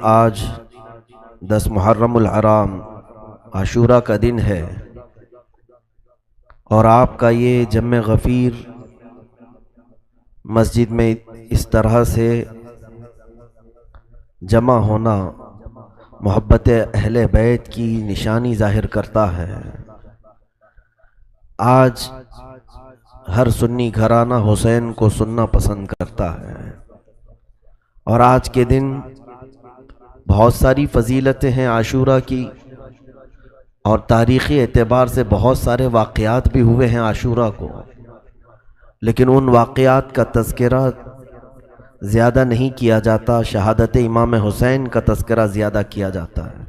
آج 10 محرم الحرام عاشورہ کا دن ہے اور آپ کا یہ جمع غفیر مسجد میں اس طرح سے جمع ہونا محبت اہل بیت کی نشانی ظاہر کرتا ہے۔ آج ہر سنی گھرانہ حسین کو سننا پسند کرتا ہے اور آج کے دن بہت ساری فضیلتیں ہیں عاشورہ کی، اور تاریخی اعتبار سے بہت سارے واقعات بھی ہوئے ہیں عاشورہ کو، لیکن ان واقعات کا تذکرہ زیادہ نہیں کیا جاتا، شہادت امام حسین کا تذکرہ زیادہ کیا جاتا ہے،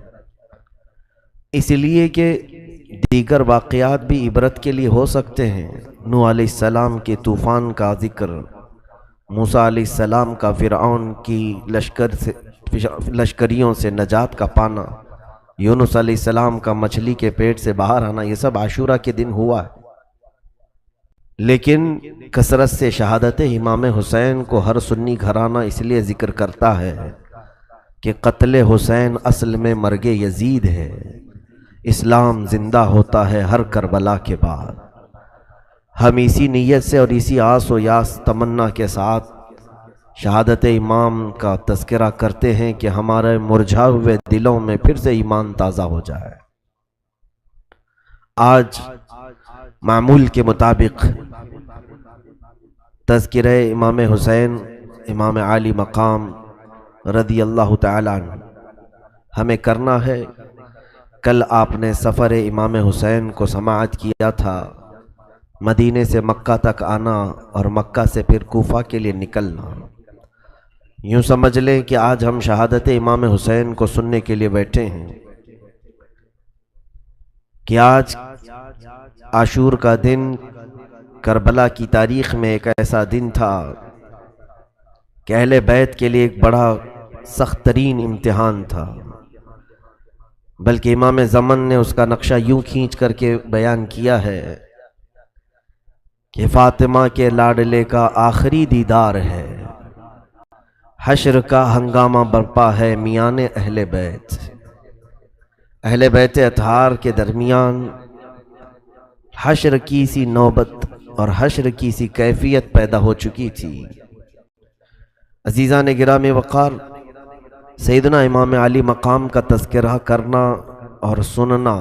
اس لیے کہ دیگر واقعات بھی عبرت کے لیے ہو سکتے ہیں۔ نوح علیہ السلام کے طوفان کا ذکر، موسیٰ علیہ السلام کا فرعون کی لشکریوں سے نجات کا پانا، یونس علیہ السلام کا مچھلی کے پیٹ سے باہر آنا، یہ سب عاشورہ کے دن ہوا ہے۔ لیکن کثرت سے شہادت امام حسین کو ہر سنی گھرانہ اس لیے ذکر کرتا ہے کہ قتل حسین اصل میں مرگ یزید ہے، اسلام زندہ ہوتا ہے ہر کربلا کے بعد۔ ہم اسی نیت سے اور اسی آس و یاس تمنا کے ساتھ شہادت امام کا تذکرہ کرتے ہیں کہ ہمارے مرجھا ہوئے دلوں میں پھر سے ایمان تازہ ہو جائے۔ آج معمول کے مطابق تذکرہ امام حسین امام عالی مقام رضی اللہ تعالیٰ عنہ ہمیں کرنا ہے۔ کل آپ نے سفر امام حسین کو سماعت کیا تھا، مدینے سے مکہ تک آنا اور مکہ سے پھر کوفہ کے لیے نکلنا۔ یوں سمجھ لیں کہ آج ہم شہادت امام حسین کو سننے کے لیے بیٹھے ہیں کہ آج عاشور کا دن کربلا کی تاریخ میں ایک ایسا دن تھا کہ اہل بیت کے لیے ایک بڑا سخت ترین امتحان تھا، بلکہ امام زمن نے اس کا نقشہ یوں کھینچ کر کے بیان کیا ہے کہ فاطمہ کے لاڈلے کا آخری دیدار ہے، حشر کا ہنگامہ برپا ہے میان اہل بیت۔ اہل بیت اطہار کے درمیان حشر کی سی نوبت اور حشر کی سی کیفیت پیدا ہو چکی تھی۔ عزیزان گرامی وقار، سیدنا امام علی مقام کا تذکرہ کرنا اور سننا،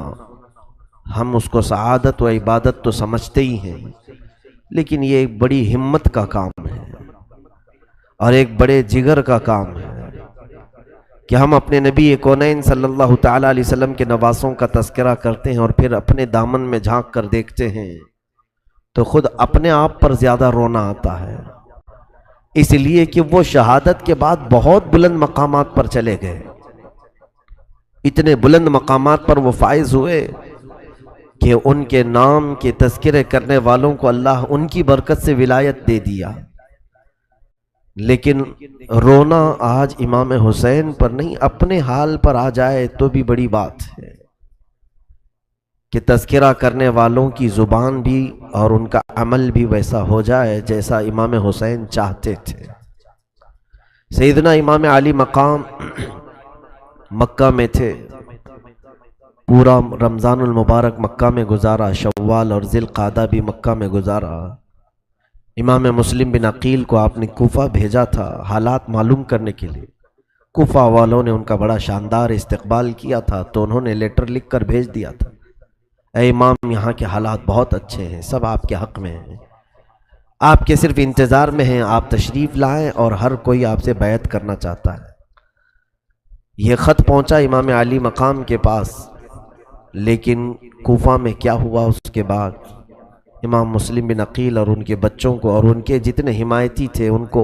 ہم اس کو سعادت و عبادت تو سمجھتے ہی ہیں، لیکن یہ ایک بڑی ہمت کا کام ہے اور ایک بڑے جگر کا کام ہے کہ ہم اپنے نبی کونین صلی اللہ تعالیٰ علیہ وسلم کے نواسوں کا تذکرہ کرتے ہیں اور پھر اپنے دامن میں جھانک کر دیکھتے ہیں تو خود اپنے آپ پر زیادہ رونا آتا ہے، اس لیے کہ وہ شہادت کے بعد بہت بلند مقامات پر چلے گئے، اتنے بلند مقامات پر وہ فائز ہوئے کہ ان کے نام کے تذکرے کرنے والوں کو اللہ ان کی برکت سے ولایت دے دیا۔ لیکن رونا آج امام حسین پر نہیں، اپنے حال پر آ جائے تو بھی بڑی بات ہے کہ تذکرہ کرنے والوں کی زبان بھی اور ان کا عمل بھی ویسا ہو جائے جیسا امام حسین چاہتے تھے۔ سیدنا امام علی مقام مکہ میں تھے، پورا رمضان المبارک مکہ میں گزارا، شوال اور ذی القعدہ بھی مکہ میں گزارا۔ امام مسلم بن عقیل کو آپ نے کوفہ بھیجا تھا حالات معلوم کرنے کے لیے۔ کوفہ والوں نے ان کا بڑا شاندار استقبال کیا تھا تو انہوں نے لیٹر لکھ کر بھیج دیا تھا، اے امام یہاں کے حالات بہت اچھے ہیں، سب آپ کے حق میں ہیں، آپ کے صرف انتظار میں ہیں، آپ تشریف لائیں اور ہر کوئی آپ سے بیعت کرنا چاہتا ہے۔ یہ خط پہنچا امام علی مقام کے پاس، لیکن کوفہ میں کیا ہوا اس کے بعد؟ امام مسلم بن عقیل اور ان کے بچوں کو اور ان کے جتنے حمایتی تھے ان کو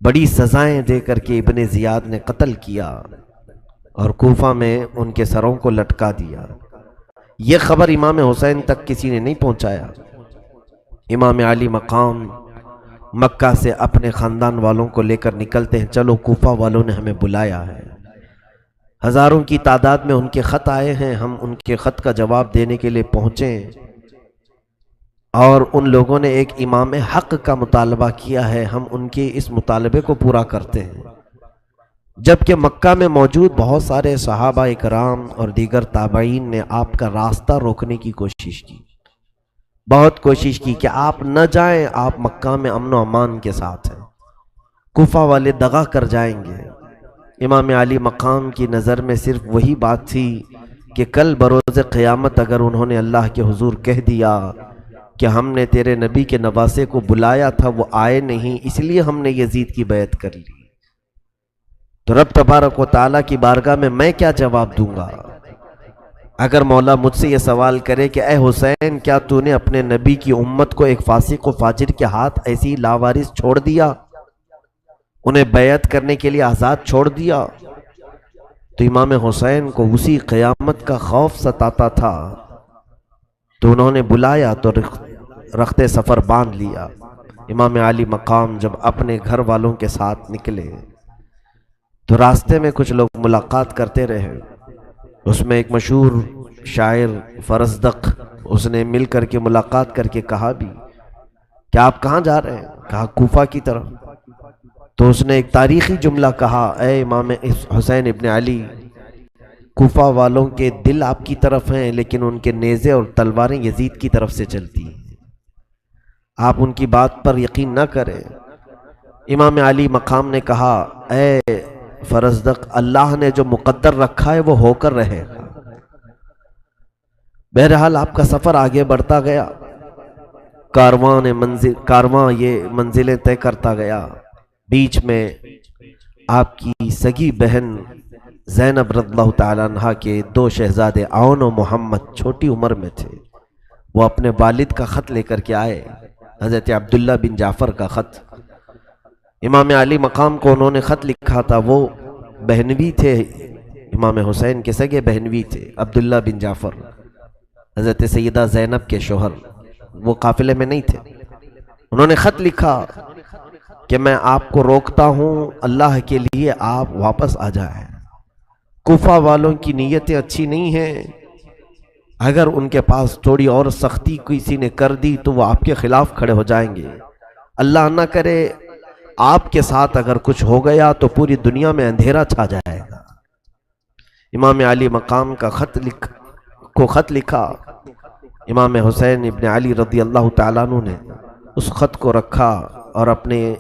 بڑی سزائیں دے کر کے ابن زیاد نے قتل کیا اور کوفہ میں ان کے سروں کو لٹکا دیا۔ یہ خبر امام حسین تک کسی نے نہیں پہنچایا۔ امام علی مقام مکہ سے اپنے خاندان والوں کو لے کر نکلتے ہیں، چلو کوفہ والوں نے ہمیں بلایا ہے، ہزاروں کی تعداد میں ان کے خط آئے ہیں، ہم ان کے خط کا جواب دینے کے لیے پہنچے اور ان لوگوں نے ایک امام حق کا مطالبہ کیا ہے، ہم ان کے اس مطالبے کو پورا کرتے ہیں۔ جبکہ مکہ میں موجود بہت سارے صحابہ اکرام اور دیگر تابعین نے آپ کا راستہ روکنے کی کوشش کی، بہت کوشش کی کہ آپ نہ جائیں، آپ مکہ میں امن و امان کے ساتھ ہیں، کوفہ والے دغا کر جائیں گے۔ امام علی مقام کی نظر میں صرف وہی بات تھی کہ کل بروز قیامت اگر انہوں نے اللہ کے حضور کہہ دیا کہ ہم نے تیرے نبی کے نواسے کو بلایا تھا، وہ آئے نہیں، اس لیے ہم نے یزید کی بیعت کر لی، تو رب تبارک و تعالیٰ کی بارگاہ میں کیا جواب دوں گا؟ اگر مولا مجھ سے یہ سوال کرے کہ اے حسین، کیا تو نے اپنے نبی کی امت کو ایک فاسق و فاجر کے ہاتھ ایسی لاوارث چھوڑ دیا، انہیں بیعت کرنے کے لیے آزاد چھوڑ دیا؟ تو امام حسین کو اسی قیامت کا خوف ستاتا تھا، تو انہوں نے بلایا تو رخت سفر باندھ لیا۔ امام علی مقام جب اپنے گھر والوں کے ساتھ نکلے تو راستے میں کچھ لوگ ملاقات کرتے رہے، اس میں ایک مشہور شاعر فرزدق، اس نے مل کر کے ملاقات کر کے کہا بھی کہ آپ کہاں جا رہے ہیں؟ کہا کوفہ کی طرف۔ تو اس نے ایک تاریخی جملہ کہا، اے امام حسین ابن علی، کوفہ والوں کے دل آپ کی طرف ہیں لیکن ان کے نیزے اور تلواریں یزید کی طرف سے چلتی ہیں، آپ ان کی بات پر یقین نہ کریں۔ امام علی مقام نے کہا، اے فرزدق، اللہ نے جو مقدر رکھا ہے وہ ہو کر رہے گا۔ بہرحال آپ کا سفر آگے بڑھتا گیا، کارواں یہ منزلیں طے کرتا گیا۔ بیچ میں آپ کی سگی بہن زینب رضی اللہ تعالیٰ عنہ کے دو شہزادے عون و محمد چھوٹی عمر میں تھے، وہ اپنے والد کا خط لے کر کے آئے، حضرت عبداللہ بن جعفر کا خط۔ امام علی مقام کو انہوں نے خط لکھا تھا، وہ بہنوی تھے، امام حسین کے سگے بہنوی تھے، عبداللہ بن جعفر حضرت سیدہ زینب کے شوہر، وہ قافلے میں نہیں تھے۔ انہوں نے خط لکھا کہ میں آپ کو روکتا ہوں، اللہ کے لیے آپ واپس آ جائیں، کوفہ والوں کی نیتیں اچھی نہیں ہیں، اگر ان کے پاس تھوڑی اور سختی کسی نے کر دی تو وہ آپ کے خلاف کھڑے ہو جائیں گے، اللہ نہ کرے آپ کے ساتھ اگر کچھ ہو گیا تو پوری دنیا میں اندھیرا چھا جائے گا۔ امام علی مقام کا خط لکھا، امام حسین ابن علی رضی اللہ تعالیٰ عنہ نے اس خط کو رکھا اور اپنے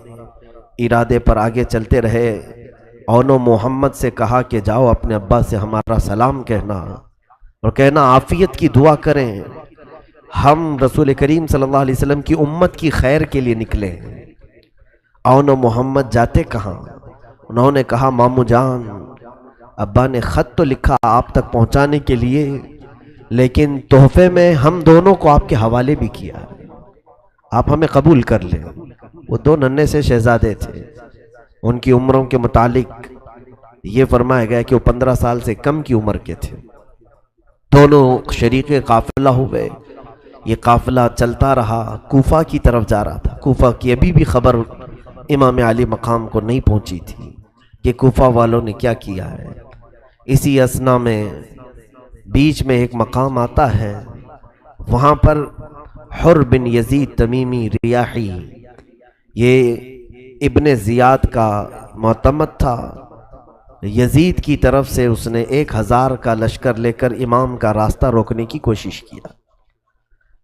ارادے پر آگے چلتے رہے۔ عون و محمد سے کہا کہ جاؤ اپنے ابا سے ہمارا سلام کہنا اور کہنا عافیت کی دعا کریں، ہم رسول کریم صلی اللہ علیہ وسلم کی امت کی خیر کے لیے نکلے۔ عون و محمد جاتے کہاں؟ انہوں نے کہا مامو جان، ابا نے خط تو لکھا آپ تک پہنچانے کے لیے، لیکن تحفے میں ہم دونوں کو آپ کے حوالے بھی کیا، آپ ہمیں قبول کر لیں۔ وہ دو ننھے سے شہزادے تھے، ان کی عمروں کے متعلق یہ فرمایا گیا کہ وہ 15 سال سے کم کی عمر کے تھے۔ دونوں شریک قافلہ ہوئے، یہ قافلہ چلتا رہا، کوفہ کی طرف جا رہا تھا۔ کوفہ کی ابھی بھی خبر امام علی مقام کو نہیں پہنچی تھی کہ کوفہ والوں نے کیا کیا ہے۔ اسی اثنا میں بیچ میں ایک مقام آتا ہے، وہاں پر حر بن یزید تمیمی ریاحی، یہ ابن زیاد کا معتمد تھا، یزید کی طرف سے اس نے 1000 کا لشکر لے کر امام کا راستہ روکنے کی کوشش کیا۔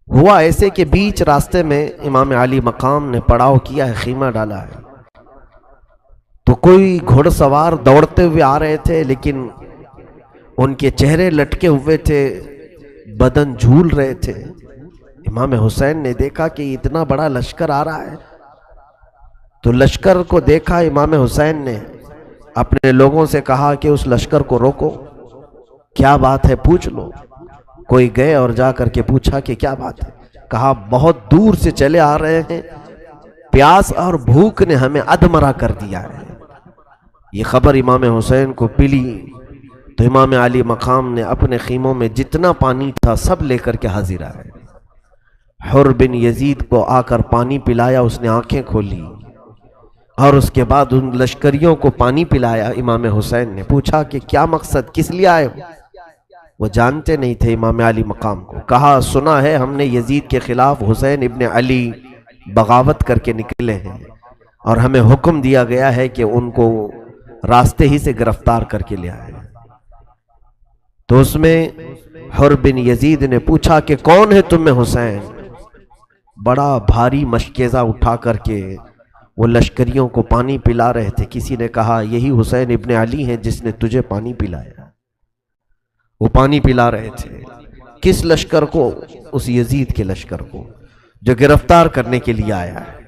ہوا ایسے کہ بیچ راستے میں امام علی مقام نے پڑاؤ کیا ہے، خیمہ ڈالا ہے، تو کوئی گھوڑ سوار دوڑتے ہوئے آ رہے تھے، لیکن ان کے چہرے لٹکے ہوئے تھے، بدن جھول رہے تھے۔ امام حسین نے دیکھا کہ اتنا بڑا لشکر آ رہا ہے، تو لشکر کو دیکھا امام حسین نے اپنے لوگوں سے کہا کہ اس لشکر کو روکو، کیا بات ہے پوچھ لو۔ کوئی گئے اور جا کر کے پوچھا کہ کیا بات ہے، کہا بہت دور سے چلے آ رہے ہیں، پیاس اور بھوک نے ہمیں ادمرا کر دیا ہے۔ یہ خبر امام حسین کو پلی تو امام علی مقام نے اپنے خیموں میں جتنا پانی تھا سب لے کر کے حاضر آئے۔ حر بن یزید کو آ کر پانی پلایا، اس نے آنکھیں کھولی اور اس کے بعد ان لشکریوں کو پانی پلایا۔ امام حسین نے پوچھا کہ کیا مقصد، کس لیے آئے ہو؟ وہ جانتے نہیں تھے امام علی مقام کو۔ کہا سنا ہے ہم نے یزید کے خلاف حسین ابن علی بغاوت کر کے نکلے ہیں، اور ہمیں حکم دیا گیا ہے کہ ان کو راستے ہی سے گرفتار کر کے لے آئے۔ تو اس میں حر بن یزید نے پوچھا کہ کون ہے تم میں حسین؟ بڑا بھاری مشکیزہ اٹھا کر کے وہ لشکریوں کو پانی پلا رہے تھے۔ کسی نے کہا یہی حسین ابن علی ہیں جس نے تجھے پانی پلایا۔ وہ پانی پلا رہے تھے کس لشکر کو؟ اس یزید کے لشکر کو جو گرفتار کرنے کے لیے آیا ہے۔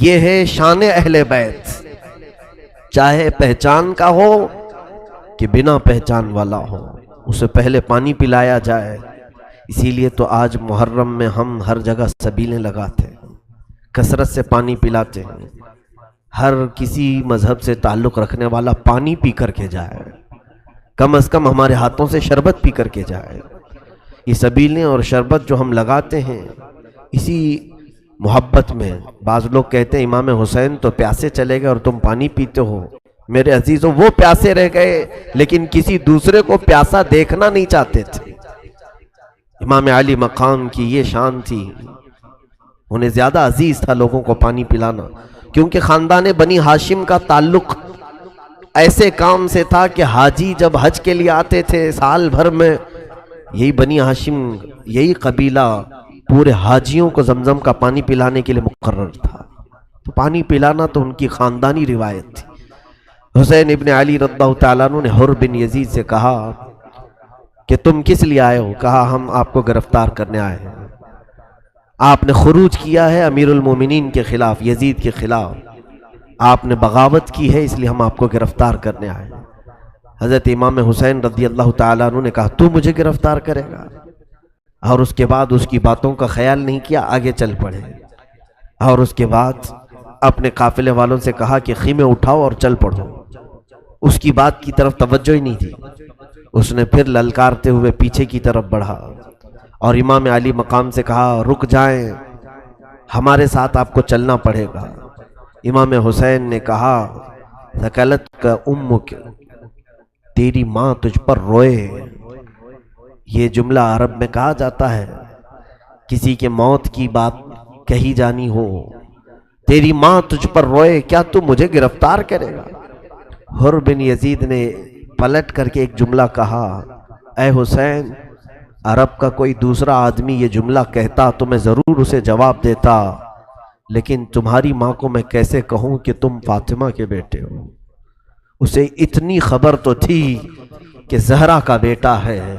یہ ہے شان اہل بیت، چاہے پہچان کا ہو کہ بنا پہچان والا ہو، اسے پہلے پانی پلایا جائے۔ اسی لیے تو آج محرم میں ہم ہر جگہ سبیلیں لگاتے ہیں، کثرت سے پانی پلاتے ہیں۔ ہر کسی مذہب سے تعلق رکھنے والا پانی پی کر کے جائے، کم از کم ہمارے ہاتھوں سے شربت پی کر کے جائے۔ یہ سبیلیں اور شربت جو ہم لگاتے ہیں اسی محبت میں، بعض لوگ کہتے ہیں امام حسین تو پیاسے چلے گئے اور تم پانی پیتے ہو۔ میرے عزیزوں، وہ پیاسے رہ گئے لیکن کسی دوسرے کو پیاسا دیکھنا نہیں چاہتے تھے۔ امام علی مقام کی یہ شان تھی، انہیں زیادہ عزیز تھا لوگوں کو پانی پلانا، کیونکہ خاندان بنی ہاشم کا تعلق ایسے کام سے تھا کہ حاجی جب حج کے لیے آتے تھے سال بھر میں، یہی بنی ہاشم، یہی قبیلہ پورے حاجیوں کو زمزم کا پانی پلانے کے لیے مقرر تھا۔ تو پانی پلانا تو ان کی خاندانی روایت تھی۔ حسین ابن علی رضی اللہ تعالیٰ عنہ نے حر بن یزید سے کہا کہ تم کس لیے آئے ہو؟ کہا ہم آپ کو گرفتار کرنے آئے ہیں، آپ نے خروج کیا ہے امیر المومنین کے خلاف، یزید کے خلاف، آپ نے بغاوت کی ہے، اس لیے ہم آپ کو گرفتار کرنے آئے ہیں۔ حضرت امام حسین رضی اللہ تعالیٰ عنہ نے کہا تو مجھے گرفتار کرے گا؟ اور اس کے بعد اس کی باتوں کا خیال نہیں کیا، آگے چل پڑے، اور اس کے بعد اپنے قافلے والوں سے کہا کہ خیمے اٹھاؤ اور چل پڑو۔ اس کی بات کی طرف توجہ ہی نہیں دی، اس نے پھر للکارتے ہوئے پیچھے کی طرف بڑھا اور امام علی مقام سے کہا رک جائیں، ہمارے ساتھ آپ کو چلنا پڑے گا۔ امام حسین نے کہا ثقلت کا امک، تیری ماں تجھ پر روئے۔ یہ جملہ عرب میں کہا جاتا ہے، کسی کے موت کی بات کہی جانی ہو، تیری ماں تجھ پر روئے، کیا تو مجھے گرفتار کرے گا؟ حر بن یزید نے پلٹ کر کے ایک جملہ کہا، اے حسین، عرب کا کوئی دوسرا آدمی یہ جملہ کہتا تو میں ضرور اسے جواب دیتا، لیکن تمہاری ماں کو میں کیسے کہوں کہ تم فاطمہ کے بیٹے ہو؟ اسے اتنی خبر تو تھی کہ زہرا کا بیٹا ہے،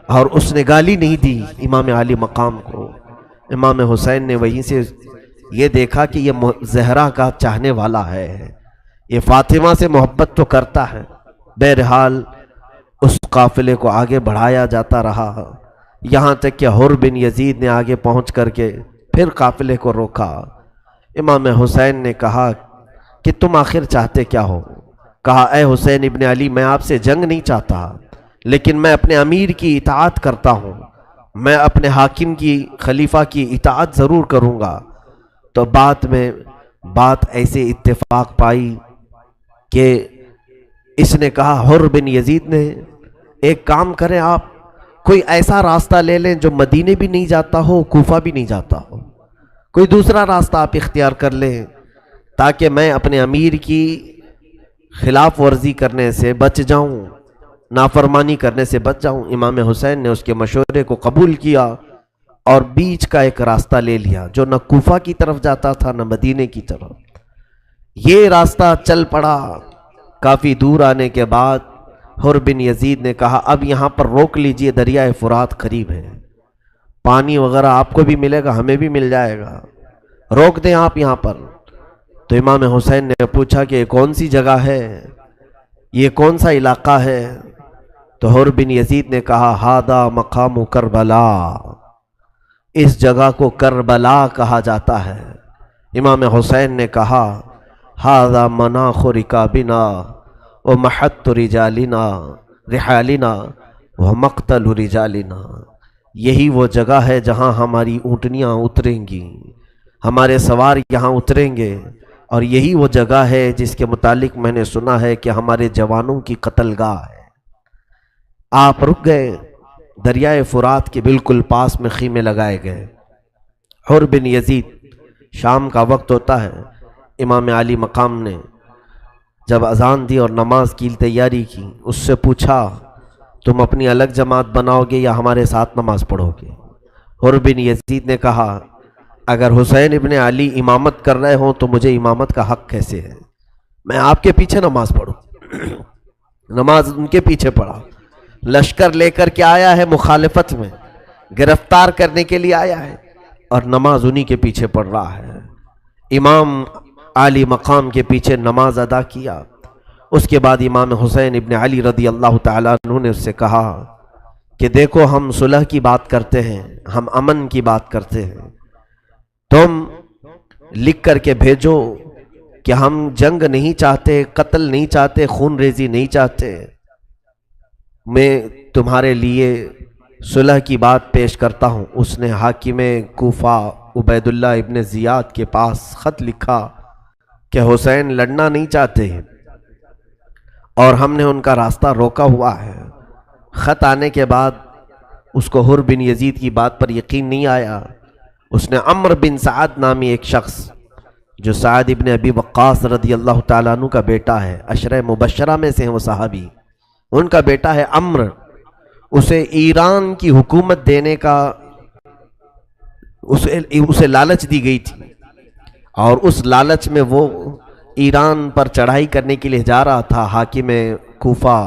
اور اس نے گالی نہیں دی امام علی مقام کو۔ امام حسین نے وہیں سے یہ دیکھا کہ یہ زہرا کا چاہنے والا ہے، یہ فاطمہ سے محبت تو کرتا ہے۔ بہرحال اس قافلے کو آگے بڑھایا جاتا رہا، یہاں تک کہ حر بن یزید نے آگے پہنچ کر کے پھر قافلے کو روکا۔ امام حسین نے کہا کہ تم آخر چاہتے کیا ہو؟ کہا اے حسین ابن علی، میں آپ سے جنگ نہیں چاہتا، لیکن میں اپنے امیر کی اطاعت کرتا ہوں، میں اپنے حاکم کی، خلیفہ کی اطاعت ضرور کروں گا۔ تو بعد میں بات ایسے اتفاق پائی کہ اس نے کہا، حر بن یزید نے، ایک کام کریں آپ، کوئی ایسا راستہ لے لیں جو مدینے بھی نہیں جاتا ہو، کوفہ بھی نہیں جاتا ہو، کوئی دوسرا راستہ آپ اختیار کر لیں تاکہ میں اپنے امیر کی خلاف ورزی کرنے سے بچ جاؤں، نافرمانی کرنے سے بچ جاؤں۔ امام حسین نے اس کے مشورے کو قبول کیا اور بیچ کا ایک راستہ لے لیا جو نہ کوفہ کی طرف جاتا تھا نہ مدینے کی طرف۔ یہ راستہ چل پڑا۔ کافی دور آنے کے بعد حر بن یزید نے کہا اب یہاں پر روک لیجئے، دریائے فرات قریب ہے، پانی وغیرہ آپ کو بھی ملے گا، ہمیں بھی مل جائے گا، روک دیں آپ یہاں پر۔ تو امام حسین نے پوچھا کہ یہ کون سی جگہ ہے، یہ کون سا علاقہ ہے؟ تو حر بن یزید نے کہا ہادہ مقام کربلا، اس جگہ کو کربلا کہا جاتا ہے۔ امام حسین نے کہا ہادہ مناخ رکابنا ومحط رجالنا رحالنا ومقتل رجالنا، یہی وہ جگہ ہے جہاں ہماری اونٹنیاں اتریں گی، ہمارے سوار یہاں اتریں گے، اور یہی وہ جگہ ہے جس کے متعلق میں نے سنا ہے کہ ہمارے جوانوں کی قتل گاہ ہے۔ آپ رک گئے، دریائے فرات کے بالکل پاس میں خیمے لگائے گئے۔ حر بن یزید، شام کا وقت ہوتا ہے، امام علی مقام نے جب اذان دی اور نماز کی تیاری کی، اس سے پوچھا تم اپنی الگ جماعت بناؤ گے یا ہمارے ساتھ نماز پڑھو گے؟ حر بن یزید نے کہا اگر حسین ابن علی امامت کر رہے ہوں تو مجھے امامت کا حق کیسے ہے؟ میں آپ کے پیچھے نماز پڑھوں۔ نماز ان کے پیچھے پڑھا، لشکر لے کر کے آیا ہے، مخالفت میں گرفتار کرنے کے لیے آیا ہے، اور نماز انہی کے پیچھے پڑھ رہا ہے۔ امام عالی مقام کے پیچھے نماز ادا کیا۔ اس کے بعد امام حسین ابن علی رضی اللہ تعالیٰ عنہ نے اس سے کہا کہ دیکھو ہم صلح کی بات کرتے ہیں، ہم امن کی بات کرتے ہیں، تم لکھ کر کے بھیجو کہ ہم جنگ نہیں چاہتے، قتل نہیں چاہتے، خون ریزی نہیں چاہتے، میں تمہارے لیے صلح کی بات پیش کرتا ہوں۔ اس نے حاکم کوفہ عبید اللہ ابن زیاد کے پاس خط لکھا کہ حسین لڑنا نہیں چاہتے اور ہم نے ان کا راستہ روکا ہوا ہے۔ خط آنے کے بعد اس کو حر بن یزید کی بات پر یقین نہیں آیا۔ اس نے عمرو بن سعد نامی ایک شخص جو سعد ابن ابی وقاص رضی اللہ تعالیٰ عنہ کا بیٹا ہے، عشرہ مبشرہ میں سے ہیں وہ صحابی، ان کا بیٹا ہے عمرو، اسے ایران کی حکومت دینے کا اسے لالچ دی گئی تھی، اور اس لالچ میں وہ ایران پر چڑھائی کرنے کے لیے جا رہا تھا۔ حاکم کوفہ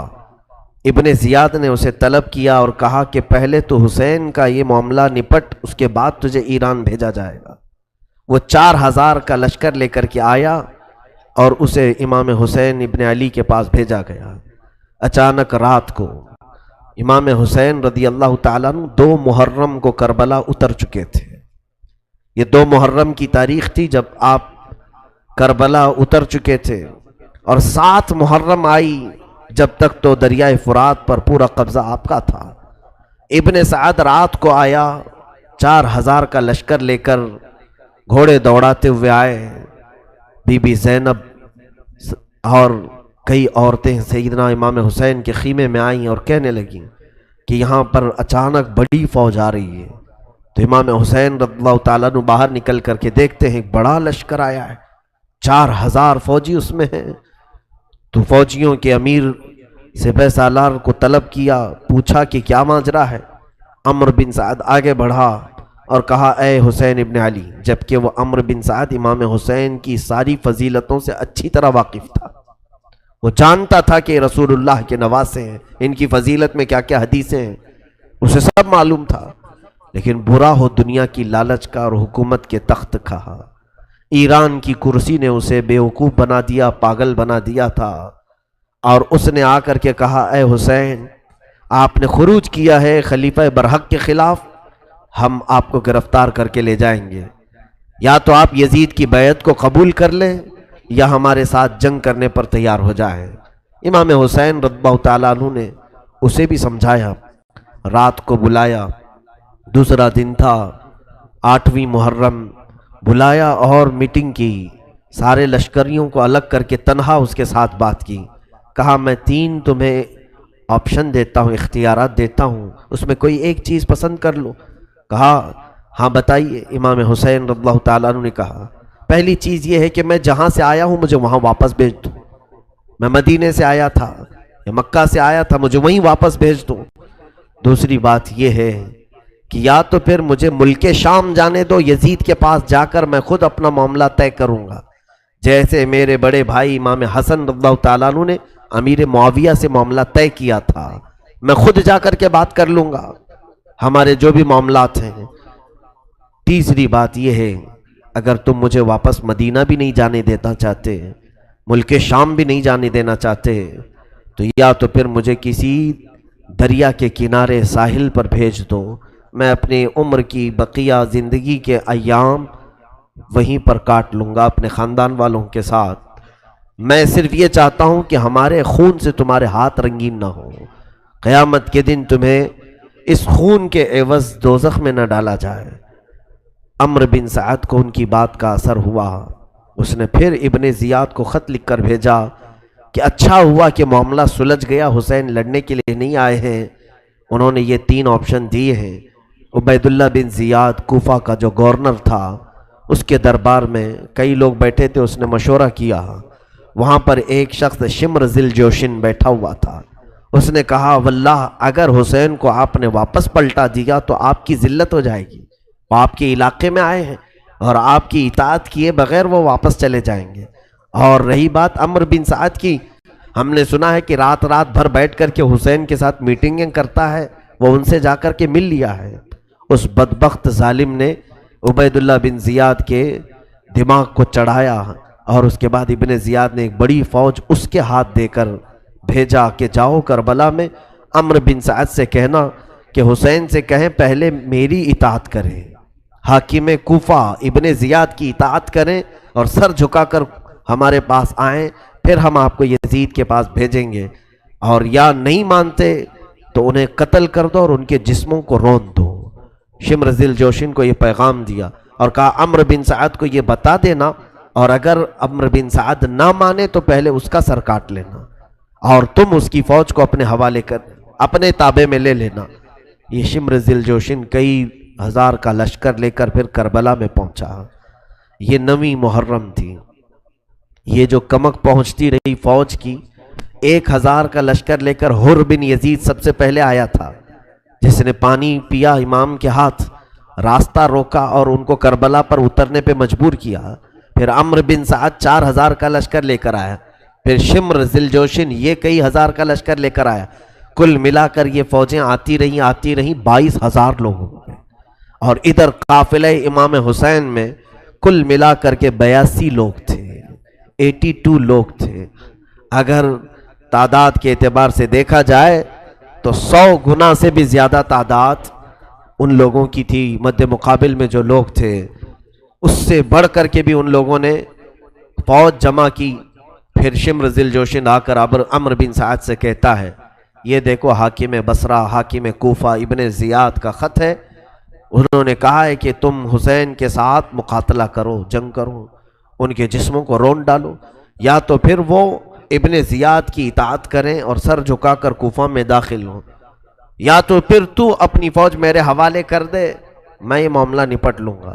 ابن زیاد نے اسے طلب کیا اور کہا کہ پہلے تو حسین کا یہ معاملہ نپٹ، اس کے بعد تجھے ایران بھیجا جائے گا۔ وہ 4000 کا لشکر لے کر کے آیا اور اسے امام حسین ابن علی کے پاس بھیجا گیا۔ اچانک رات کو امام حسین رضی اللہ تعالیٰ عنہ 2 محرم کو کربلا اتر چکے تھے۔ یہ 2 محرم کی تاریخ تھی جب آپ کربلا اتر چکے تھے، اور 7 محرم آئی جب تک تو دریائے فرات پر پورا قبضہ آپ کا تھا۔ ابن سعد رات کو آیا، 4000 کا لشکر لے کر گھوڑے دوڑاتے ہوئے آئے۔ بی بی زینب اور کئی عورتیں سیدنا امام حسین کے خیمے میں آئیں اور کہنے لگیں کہ یہاں پر اچانک بڑی فوج آ رہی ہے۔ تو امام حسین رضی اللہ تعالیٰ عنہ باہر نکل کر کے دیکھتے ہیں ایک بڑا لشکر آیا ہے، 4000 فوجی اس میں ہیں۔ تو فوجیوں کے امیر سپہ سالار کو طلب کیا، پوچھا کہ کیا ماجرا ہے؟ عمرو بن سعد آگے بڑھا اور کہا اے حسین ابن علی، جبکہ وہ عمرو بن سعد امام حسین کی ساری فضیلتوں سے اچھی طرح واقف تھا، وہ جانتا تھا کہ رسول اللہ کے نواسے ہیں، ان کی فضیلت میں کیا کیا حدیثیں ہیں، اسے سب معلوم تھا، لیکن برا ہو دنیا کی لالچ کا اور حکومت کے تخت کا۔ ایران کی کرسی نے اسے بیوقوف بنا دیا، پاگل بنا دیا تھا، اور اس نے آ کر کے کہا اے حسین، آپ نے خروج کیا ہے خلیفہ برحق کے خلاف، ہم آپ کو گرفتار کر کے لے جائیں گے، یا تو آپ یزید کی بیعت کو قبول کر لیں یا ہمارے ساتھ جنگ کرنے پر تیار ہو جائیں۔ امام حسین رضی اللہ تعالیٰ عنہ نے اسے بھی سمجھایا، رات کو بلایا، دوسرا دن تھا 8ویں محرم، بلایا اور میٹنگ کی، سارے لشکریوں کو الگ کر کے تنہا اس کے ساتھ بات کی، کہا میں 3 تمہیں آپشن دیتا ہوں، اختیارات دیتا ہوں، اس میں کوئی ایک چیز پسند کر لو۔ کہا ہاں بتائیے۔ امام حسین رضی اللہ تعالیٰ عنہ نے کہا پہلی چیز یہ ہے کہ میں جہاں سے آیا ہوں مجھے وہاں واپس بھیج دو، میں مدینے سے آیا تھا یا مکہ سے آیا تھا، مجھے وہیں واپس بھیج دو۔ دوسری بات یہ ہے کہ یا تو پھر مجھے ملک شام جانے دو، یزید کے پاس جا کر میں خود اپنا معاملہ طے کروں گا، جیسے میرے بڑے بھائی امام حسن رضی اللہ تعالیٰ عنہ نے امیر معاویہ سے معاملہ طے کیا تھا، میں خود جا کر کے بات کر لوں گا ہمارے جو بھی معاملات ہیں۔ تیسری بات یہ ہے اگر تم مجھے واپس مدینہ بھی نہیں جانے دینا چاہتے، ملک شام بھی نہیں جانے دینا چاہتے، تو یا تو پھر مجھے کسی دریا کے کنارے ساحل پر بھیج دو، میں اپنی عمر کی بقیہ زندگی کے ایام وہیں پر کاٹ لوں گا اپنے خاندان والوں کے ساتھ، میں صرف یہ چاہتا ہوں کہ ہمارے خون سے تمہارے ہاتھ رنگین نہ ہو، قیامت کے دن تمہیں اس خون کے عوض دوزخ میں نہ ڈالا جائے۔ عمرو بن سعد کو ان کی بات کا اثر ہوا، اس نے پھر ابن زیاد کو خط لکھ کر بھیجا کہ اچھا ہوا کہ معاملہ سلجھ گیا، حسین لڑنے کے لیے نہیں آئے ہیں، انہوں نے یہ 3 آپشن دیے ہیں۔ عبید اللہ بن زیاد کوفہ کا جو گورنر تھا، اس کے دربار میں کئی لوگ بیٹھے تھے، اس نے مشورہ کیا، وہاں پر ایک شخص شمر ذی الجوشن بیٹھا ہوا تھا. اس نے کہا واللہ اگر حسین کو آپ نے واپس پلٹا دیا تو آپ کی ذلت ہو جائے گی. وہ آپ کے علاقے میں آئے ہیں اور آپ کی اطاعت کیے بغیر وہ واپس چلے جائیں گے. اور رہی بات عمرو بن سعد کی، ہم نے سنا ہے کہ رات بھر بیٹھ کر کے حسین کے ساتھ میٹنگیں کرتا ہے. وہ ان سے جا کر کے مل لیا ہے. اس بدبخت ظالم نے عبید اللہ بن زیاد کے دماغ کو چڑھایا اور اس کے بعد ابن زیاد نے ایک بڑی فوج اس کے ہاتھ دے کر بھیجا کہ جاؤ کربلا میں عمرو بن سعد سے کہنا کہ حسین سے کہیں پہلے میری اطاعت کریں، حاکم کوفہ ابن زیاد کی اطاعت کریں اور سر جھکا کر ہمارے پاس آئیں، پھر ہم آپ کو یزید کے پاس بھیجیں گے. اور یا نہیں مانتے تو انہیں قتل کر دو اور ان کے جسموں کو رون دو. شمر ذی الجوشن کو یہ پیغام دیا اور کہا عمرو بن سعد کو یہ بتا دینا، اور اگر عمرو بن سعد نہ مانے تو پہلے اس کا سر کاٹ لینا اور تم اس کی فوج کو اپنے حوالے کر اپنے تابع میں لے لینا. یہ شمر ذی الجوشن کئی ہزار کا لشکر لے کر پھر کربلا میں پہنچا. یہ 9 محرم تھی. یہ جو کمک پہنچتی رہی فوج کی، 1000 کا لشکر لے کر حر بن یزید سب سے پہلے آیا تھا، جس نے پانی پیا امام کے ہاتھ، راستہ روکا اور ان کو کربلا پر اترنے پہ مجبور کیا. پھر عمرو بن سعد 4000 کا لشکر لے کر آیا. پھر شمر ذی الجوشن یہ کئی ہزار کا لشکر لے کر آیا. کل ملا کر یہ فوجیں آتی رہیں 22,000 لوگ ہو گئے. اور ادھر قافلہ امام حسین میں کل ملا کر کے 82 لوگ تھے، 82 لوگ تھے. اگر تعداد کے اعتبار سے دیکھا جائے تو 100 گنا سے بھی زیادہ تعداد ان لوگوں کی تھی. مد مقابل میں جو لوگ تھے اس سے بڑھ کر کے بھی ان لوگوں نے فوج جمع کی. پھر شمر ذی الجوشن آ کر عمرو بن سعد سے کہتا ہے یہ دیکھو حاکم بصرہ حاکم کوفہ ابن زیاد کا خط ہے. انہوں نے کہا ہے کہ تم حسین کے ساتھ مقاتلہ کرو، جنگ کرو، ان کے جسموں کو رون ڈالو، یا تو پھر وہ ابن زیاد کی اطاعت کریں اور سر جھکا کر کوفہ میں داخل ہوں، یا تو پھر تو اپنی فوج میرے حوالے کر دے، میں یہ معاملہ نپٹ لوں گا.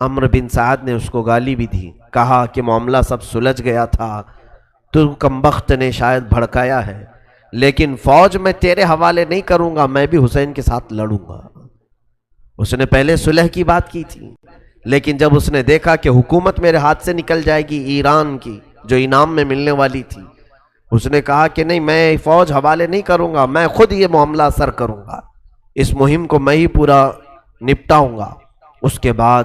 عمرو بن سعد نے اس کو گالی بھی دی، کہا کہ معاملہ سب سلجھ گیا تھا، تو کمبخت نے شاید بھڑکایا ہے، لیکن فوج میں تیرے حوالے نہیں کروں گا، میں بھی حسین کے ساتھ لڑوں گا. اس نے پہلے صلح کی بات کی تھی، لیکن جب اس نے دیکھا کہ حکومت میرے ہاتھ سے نکل جائے گی ایران کی جو انعام میں ملنے والی تھی، اس نے کہا کہ نہیں، میں فوج حوالے نہیں کروں گا، میں خود یہ معاملہ سر کروں گا، اس مہم کو میں ہی پورا نپٹاؤں گا. اس کے بعد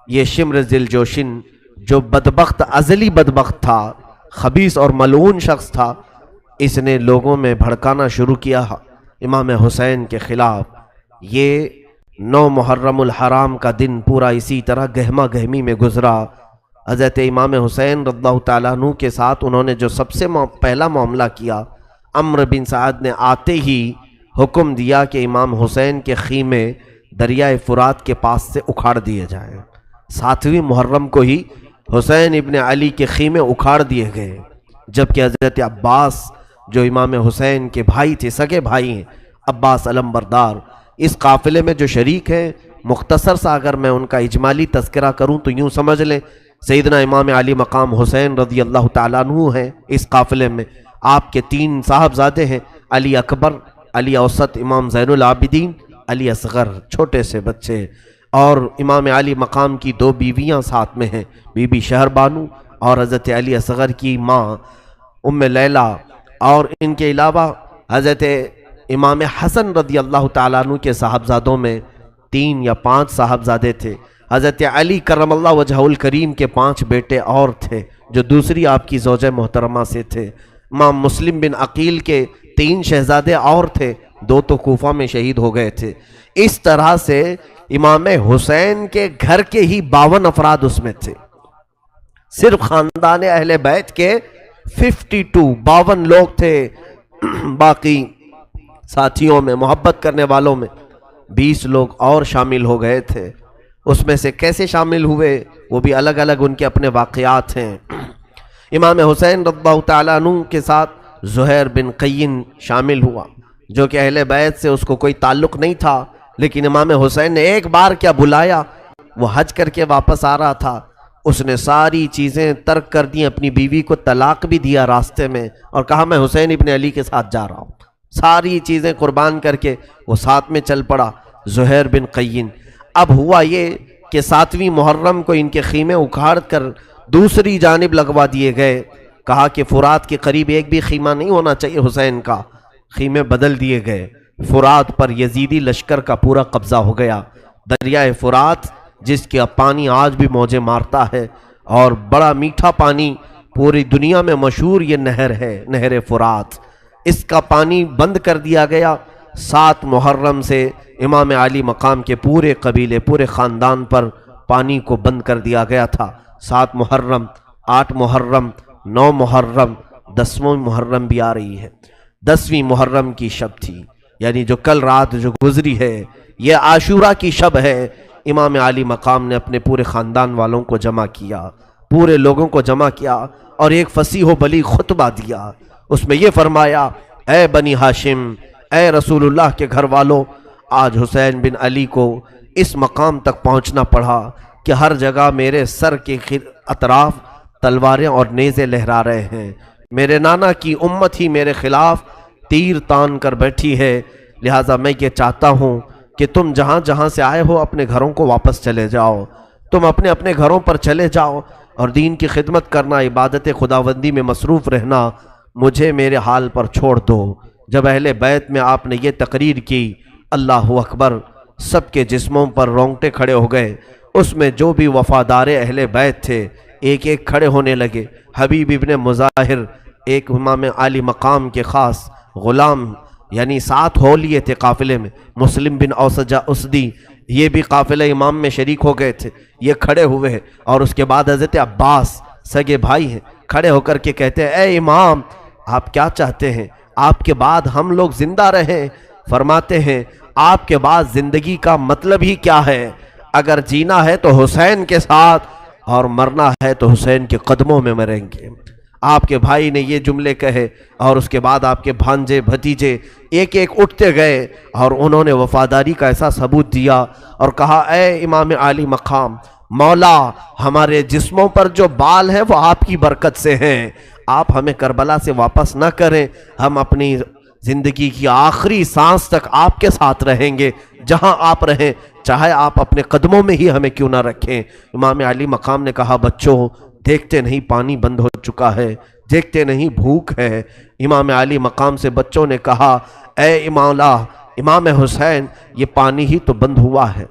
یہ شمر ذی الجوشن جو بدبخت ازلی بدبخت تھا، خبیث اور ملعون شخص تھا، اس نے لوگوں میں بھڑکانا شروع کیا امام حسین کے خلاف. یہ 9 محرم الحرام کا دن پورا اسی طرح گہما گہمی میں گزرا. حضرت امام حسین رضی اللہ تعالیٰ عنہ کے ساتھ انہوں نے جو سب سے پہلا معاملہ کیا، عمرو بن سعد نے آتے ہی حکم دیا کہ امام حسین کے خیمے دریائے فرات کے پاس سے اکھاڑ دیے جائیں. 7ویں محرم کو ہی حسین ابن علی کے خیمے اکھاڑ دیے گئے، جبکہ حضرت عباس جو امام حسین کے بھائی تھے، سگے بھائی ہیں، عباس علمبردار، اس قافلے میں جو شریک ہیں. مختصر سا اگر میں ان کا اجمالی تذکرہ کروں تو یوں سمجھ لیں سیدنا امام علی مقام حسین رضی اللہ تعالیٰ عنہ ہیں اس قافلے میں. آپ کے 3 صاحبزادے ہیں، علی اکبر، علی اوسط، امام زین العابدین، علی اصغر چھوٹے سے بچے، اور امام علی مقام کی 2 بیویاں ساتھ میں ہیں، بی بی شہر بانو اور حضرت علی اصغر کی ماں ام لیلہ. اور ان کے علاوہ حضرت امام حسن رضی اللہ تعالیٰ عنہ کے صاحبزادوں میں 3 یا 5 صاحبزادے تھے. حضرت علی کرم اللہ وجہہ الکریم کے 5 بیٹے اور تھے جو دوسری آپ کی زوجہ محترمہ سے تھے. امام مسلم بن عقیل کے 3 شہزادے اور تھے، 2 تو کوفہ میں شہید ہو گئے تھے. اس طرح سے امام حسین کے گھر کے ہی 52 افراد اس میں تھے. صرف خاندان اہل بیت کے 52 لوگ تھے. باقی ساتھیوں میں، محبت کرنے والوں میں 20 لوگ اور شامل ہو گئے تھے. اس میں سے کیسے شامل ہوئے وہ بھی الگ الگ ان کے اپنے واقعات ہیں. امام حسین رضی اللہ تعالیٰ عنہ کے ساتھ زہیر بن قین شامل ہوا، جو کہ اہل بیت سے اس کو کوئی تعلق نہیں تھا، لیکن امام حسین نے ایک بار کیا بلایا، وہ حج کر کے واپس آ رہا تھا، اس نے ساری چیزیں ترک کر دی، اپنی بیوی کو طلاق بھی دیا راستے میں، اور کہا میں حسین ابن علی کے ساتھ جا رہا ہوں، ساری چیزیں قربان کر کے وہ ساتھ میں چل پڑا زہیر بن قین۔ اب ہوا یہ کہ 7ویں محرم کو ان کے خیمے اکھاڑ کر دوسری جانب لگوا دیے گئے، کہا کہ فرات کے قریب ایک بھی خیمہ نہیں ہونا چاہیے حسین کا، خیمے بدل دیے گئے۔ فرات پر یزیدی لشکر کا پورا قبضہ ہو گیا، دریائے فرات جس کا پانی آج بھی موجیں مارتا ہے اور بڑا میٹھا پانی، پوری دنیا میں مشہور یہ نہر ہے، نہر فرات، اس کا پانی بند کر دیا گیا۔ 7 محرم سے امام علی مقام کے پورے قبیلے، پورے خاندان پر پانی کو بند کر دیا گیا تھا۔ 7 محرم، 8 محرم، 9 محرم، 10واں محرم بھی آ رہی ہے۔ 10ویں محرم کی شب تھی، یعنی جو کل رات جو گزری ہے، یہ عاشورہ کی شب ہے۔ امام علی مقام نے اپنے پورے خاندان والوں کو جمع کیا، پورے لوگوں کو جمع کیا اور ایک فصیح و بلیغ خطبہ دیا۔ اس میں یہ فرمایا، اے بنی ہاشم، اے رسول اللہ کے گھر والوں، آج حسین بن علی کو اس مقام تک پہنچنا پڑا کہ ہر جگہ میرے سر کے اطراف تلواریں اور نیزے لہرا رہے ہیں، میرے نانا کی امت ہی میرے خلاف تیر تان کر بیٹھی ہے، لہٰذا میں یہ چاہتا ہوں کہ تم جہاں جہاں سے آئے ہو اپنے گھروں کو واپس چلے جاؤ، تم اپنے اپنے گھروں پر چلے جاؤ اور دین کی خدمت کرنا، عبادت خداوندی میں مصروف رہنا، مجھے میرے حال پر چھوڑ دو۔ جب اہل بیت میں آپ نے یہ تقریر کی، اللہ اکبر، سب کے جسموں پر رونگٹے کھڑے ہو گئے۔ اس میں جو بھی وفادار اہل بیت تھے ایک ایک کھڑے ہونے لگے۔ حبیب ابن مظاہر، ایک امام علی مقام کے خاص غلام، یعنی 7 ہو لیے تھے قافلے میں، مسلم بن اوسجہ اسدی، یہ بھی قافلہ امام میں شریک ہو گئے تھے، یہ کھڑے ہوئے، اور اس کے بعد حضرت عباس سگے بھائی ہیں، کھڑے ہو کر کے کہتے ہیں، اے امام، آپ کیا چاہتے ہیں؟ آپ کے بعد ہم لوگ زندہ رہیں؟ فرماتے ہیں، آپ کے بعد زندگی کا مطلب ہی کیا ہے؟ اگر جینا ہے تو حسین کے ساتھ اور مرنا ہے تو حسین کے قدموں میں مریں گے۔ آپ کے بھائی نے یہ جملے کہے اور اس کے بعد آپ کے بھانجے بھتیجے ایک ایک اٹھتے گئے اور انہوں نے وفاداری کا ایسا ثبوت دیا اور کہا، اے امام علی مقام، مولا، ہمارے جسموں پر جو بال ہیں وہ آپ کی برکت سے ہیں، آپ ہمیں کربلا سے واپس نہ کریں، ہم اپنی زندگی کی آخری سانس تک آپ کے ساتھ رہیں گے، جہاں آپ رہیں، چاہے آپ اپنے قدموں میں ہی ہمیں کیوں نہ رکھیں۔ امام علی مقام نے کہا، بچوں، دیکھتے نہیں پانی بند ہو چکا ہے، دیکھتے نہیں بھوک ہے۔ امام علی مقام سے بچوں نے کہا، اے امام حسین، یہ پانی ہی تو بند ہوا ہے،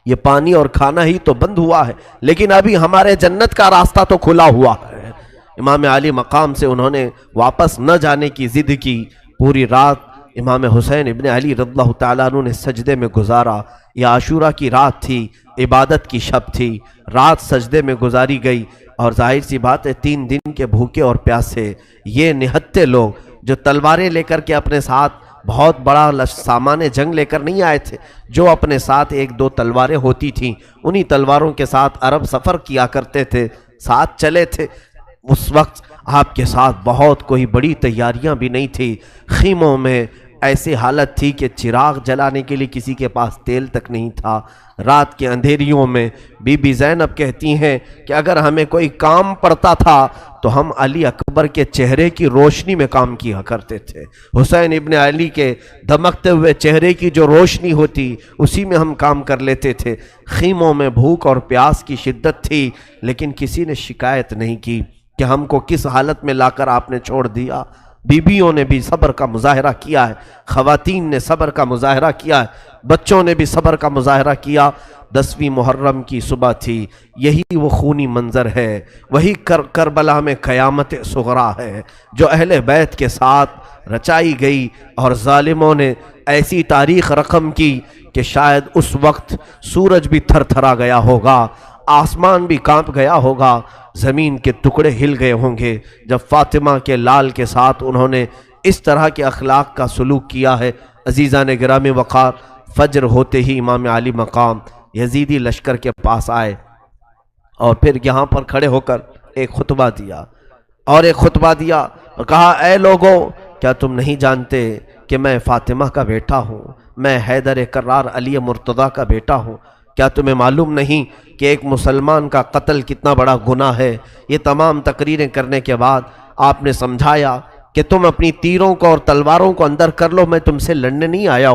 یہ پانی اور کھانا ہی تو بند ہوا ہے، لیکن ابھی ہمارے جنت کا راستہ تو کھلا ہوا ہے۔ امام علی مقام سے انہوں نے واپس نہ جانے کی ضد کی۔ پوری رات امام حسین ابن علی رضی اللہ تعالیٰ عنہ نے سجدے میں گزارا۔ یہ عاشورہ کی رات تھی، عبادت کی شب تھی، رات سجدے میں گزاری گئی، اور ظاہر سی بات ہے 3 دن کے بھوکے اور پیاسے یہ نہتے لوگ جو تلواریں لے کر کے اپنے ساتھ بہت بڑا سامان جنگ لے کر نہیں آئے تھے، جو اپنے ساتھ 1-2 تلواریں ہوتی تھیں، انہی تلواروں کے ساتھ عرب سفر کیا کرتے تھے، ساتھ چلے تھے۔ اس وقت آپ کے ساتھ بہت کوئی بڑی تیاریاں بھی نہیں تھی، خیموں میں ایسی حالت تھی کہ چراغ جلانے کے لیے کسی کے پاس تیل تک نہیں تھا۔ رات کے اندھیریوں میں بی بی زینب کہتی ہیں کہ اگر ہمیں کوئی کام پڑتا تھا تو ہم علی اکبر کے چہرے کی روشنی میں کام کیا کرتے تھے، حسین ابن علی کے دمکتے ہوئے چہرے کی جو روشنی ہوتی اسی میں ہم کام کر لیتے تھے۔ خیموں میں بھوک اور پیاس کی شدت تھی، لیکن کسی نے شکایت نہیں کی کہ ہم کو کس حالت میں لا کر آپ نے چھوڑ دیا۔ بیویوں نے بھی صبر کا مظاہرہ کیا ہے، خواتین نے صبر کا مظاہرہ کیا ہے، بچوں نے بھی صبر کا مظاہرہ کیا۔ 10ویں محرم کی صبح تھی، یہی وہ خونی منظر ہے، وہی کربلا میں قیامت صغریٰ ہے جو اہل بیت کے ساتھ رچائی گئی، اور ظالموں نے ایسی تاریخ رقم کی کہ شاید اس وقت سورج بھی تھر تھرا گیا ہوگا، آسمان بھی کانپ گیا ہوگا، زمین کے ٹکڑے ہل گئے ہوں گے جب فاطمہ کے لال کے ساتھ انہوں نے اس طرح کے اخلاق کا سلوک کیا ہے۔ عزیزان گرامی وقار، فجر ہوتے ہی امام علی مقام یزیدی لشکر کے پاس آئے اور پھر یہاں پر کھڑے ہو کر ایک خطبہ دیا اور کہا، اے لوگوں، کیا تم نہیں جانتے کہ میں فاطمہ کا بیٹا ہوں، میں حیدر کرار علی مرتضیٰ کا بیٹا ہوں، کیا تمہیں معلوم نہیں کہ ایک مسلمان کا قتل کتنا بڑا گناہ ہے؟ یہ تمام تقریریں کرنے کے بعد آپ نے سمجھایا کہ تم اپنی تیروں کو اور تلواروں کو اندر کر لو، میں تم سے لڑنے نہیں آیا ہوں۔